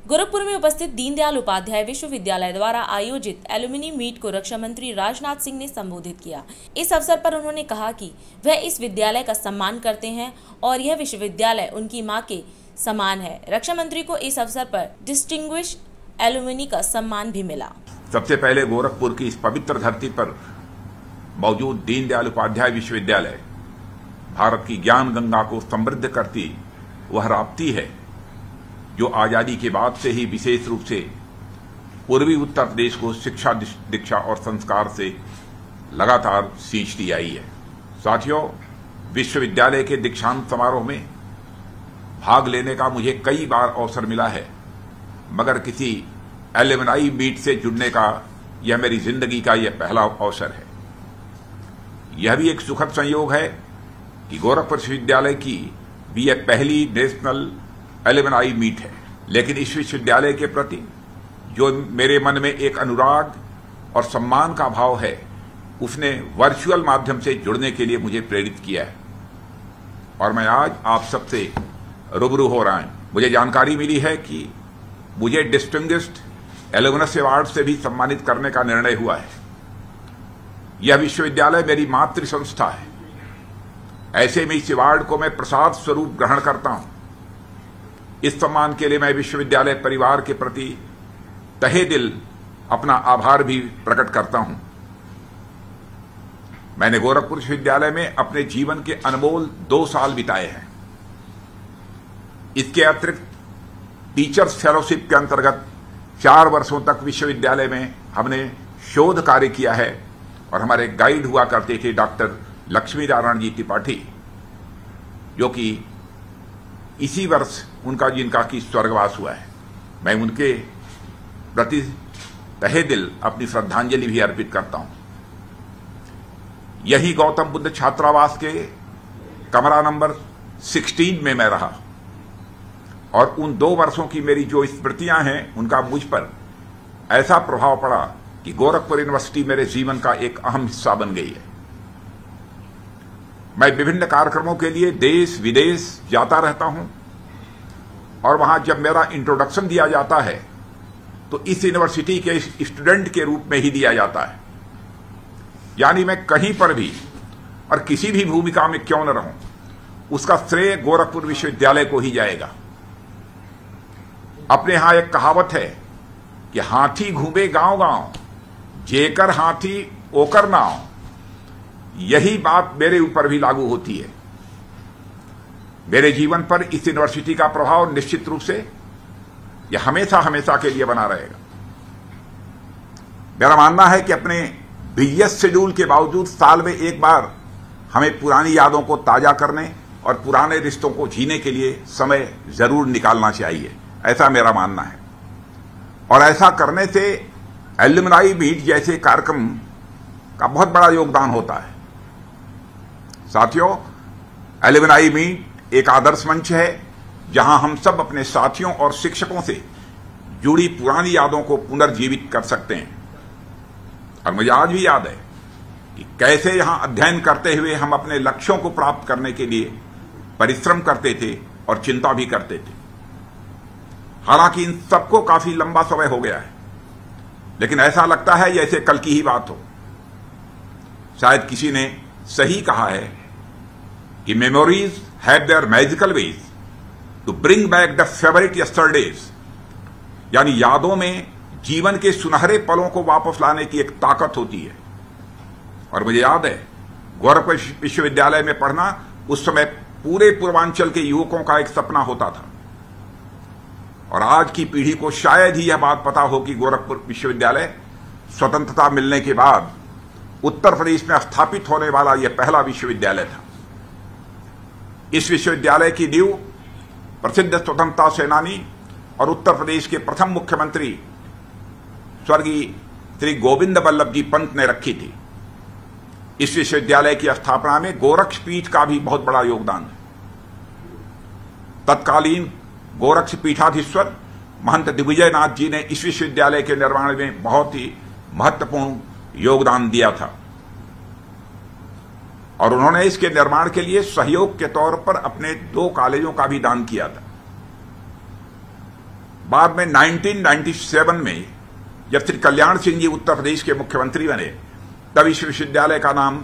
गोरखपुर में उपस्थित दीनदयाल उपाध्याय विश्वविद्यालय द्वारा आयोजित एलुमनी मीट को रक्षा मंत्री राजनाथ सिंह ने संबोधित किया। इस अवसर पर उन्होंने कहा कि वह इस विद्यालय का सम्मान करते हैं और यह विश्वविद्यालय उनकी मां के समान है। रक्षा मंत्री को इस अवसर पर डिस्टिंग्विश एलुमनी का सम्मान भी मिला। सबसे पहले गोरखपुर की इस पवित्र धरती पर मौजूद दीनदयाल उपाध्याय विश्वविद्यालय भारत की ज्ञान गंगा को समृद्ध करती वह राप्ती है जो आजादी के बाद से ही विशेष रूप से पूर्वी उत्तर प्रदेश को शिक्षा, दीक्षा और संस्कार से लगातार सींचती आई है। साथियों, विश्वविद्यालय के दीक्षांत समारोह में भाग लेने का मुझे कई बार अवसर मिला है, मगर किसी एलुमनाई मीट से जुड़ने का यह मेरी जिंदगी का यह पहला अवसर है। यह भी एक सुखद संयोग है कि गोरखपुर विश्वविद्यालय की भी यह पहली नेशनल एलुमनाई मीट है, लेकिन इस विश्वविद्यालय के प्रति जो मेरे मन में एक अनुराग और सम्मान का भाव है, उसने वर्चुअल माध्यम से जुड़ने के लिए मुझे प्रेरित किया है और मैं आज आप सबसे रूबरू हो रहा हूं। मुझे जानकारी मिली है कि मुझे डिस्टिंग्विश्ड एलुमनस अवार्ड से भी सम्मानित करने का निर्णय हुआ है। यह विश्वविद्यालय मेरी मातृ संस्था है। ऐसे में इस अवार्ड को मैं प्रसाद स्वरूप ग्रहण करता हूं। इस सम्मान के लिए मैं विश्वविद्यालय परिवार के प्रति तहे दिल अपना आभार भी प्रकट करता हूं। मैंने गोरखपुर विश्वविद्यालय में अपने जीवन के अनमोल 2 साल बिताए हैं। इसके अतिरिक्त टीचर्स फेलोशिप के अंतर्गत 4 वर्षों तक विश्वविद्यालय में हमने शोध कार्य किया है और हमारे गाइड हुआ करते थे डॉक्टर लक्ष्मी नारायण जी त्रिपाठी, जो कि इसी वर्ष जिनका की स्वर्गवास हुआ है। मैं उनके प्रति तहे दिल अपनी श्रद्धांजलि भी अर्पित करता हूं। यही गौतम बुद्ध छात्रावास के कमरा नंबर 16 में मैं रहा और उन 2 वर्षों की मेरी जो स्मृतियां हैं उनका मुझ पर ऐसा प्रभाव पड़ा कि गोरखपुर यूनिवर्सिटी मेरे जीवन का एक अहम हिस्सा बन गई है। मैं विभिन्न कार्यक्रमों के लिए देश विदेश जाता रहता हूं और वहां जब मेरा इंट्रोडक्शन दिया जाता है तो इस यूनिवर्सिटी के स्टूडेंट के रूप में ही दिया जाता है। यानी मैं कहीं पर भी और किसी भी भूमिका में क्यों न रहूं, उसका श्रेय गोरखपुर विश्वविद्यालय को ही जाएगा। अपने यहां एक कहावत है कि हाथी घूमे गांव-गांव, जेकर हाथी ओकर नाव। यही बात मेरे ऊपर भी लागू होती है। मेरे जीवन पर इस यूनिवर्सिटी का प्रभाव निश्चित रूप से यह हमेशा हमेशा के लिए बना रहेगा। मेरा मानना है कि अपने बिजी शेड्यूल के बावजूद साल में एक बार हमें पुरानी यादों को ताजा करने और पुराने रिश्तों को जीने के लिए समय जरूर निकालना चाहिए, ऐसा मेरा मानना है। और ऐसा करने से एलुमनाई मीट जैसे कार्यक्रम का बहुत बड़ा योगदान होता है। साथियों, एलुमनाई मीट एक आदर्श मंच है जहां हम सब अपने साथियों और शिक्षकों से जुड़ी पुरानी यादों को पुनर्जीवित कर सकते हैं। और मुझे आज भी याद है कि कैसे यहां अध्ययन करते हुए हम अपने लक्ष्यों को प्राप्त करने के लिए परिश्रम करते थे और चिंता भी करते थे। हालांकि इन सबको काफी लंबा समय हो गया है, लेकिन ऐसा लगता है जैसे कल की ही बात हो। शायद किसी ने सही कहा है कि memories have their magical ways to bring back the favourite yesterdays. यानी यादों में जीवन के सुनहरे पलों को वापस लाने की एक ताकत होती है। और मुझे याद है गोरखपुर विश्वविद्यालय में पढ़ना उस समय पूरे पूर्वांचल के युवकों का एक सपना होता था। और आज की पीढ़ी को शायद ही यह बात पता हो कि गोरखपुर विश्वविद्यालय स्वतंत्रता मिलने के बाद उत्तर प्रदेश में स्थापित होने वाला यह पहला विश्वविद्यालय था। इस विश्वविद्यालय की नींव प्रसिद्ध स्वतंत्रता सेनानी और उत्तर प्रदेश के प्रथम मुख्यमंत्री स्वर्गीय श्री गोविंद वल्लभ जी पंत ने रखी थी। इस विश्वविद्यालय की स्थापना में गोरक्ष पीठ का भी बहुत बड़ा योगदान है। तत्कालीन गोरक्ष पीठाधीश्वर महंत दिग्विजय नाथ जी ने इस विश्वविद्यालय के निर्माण में बहुत ही महत्वपूर्ण योगदान दिया था और उन्होंने इसके निर्माण के लिए सहयोग के तौर पर अपने 2 कॉलेजों का भी दान किया था। बाद में 1997 में जब श्री कल्याण सिंह जी उत्तर प्रदेश के मुख्यमंत्री बने, तब इस विश्वविद्यालय का नाम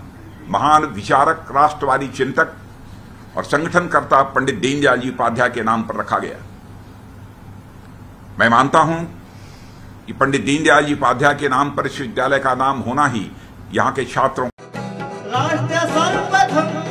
महान विचारक, राष्ट्रवादी चिंतक और संगठनकर्ता पंडित दीनदयाल जी उपाध्याय के नाम पर रखा गया। मैं मानता हूं कि पंडित दीनदयाल जी उपाध्याय के नाम पर इस विश्वविद्यालय का नाम होना ही यहां के छात्रों राष्ट्र सर्वप्रथम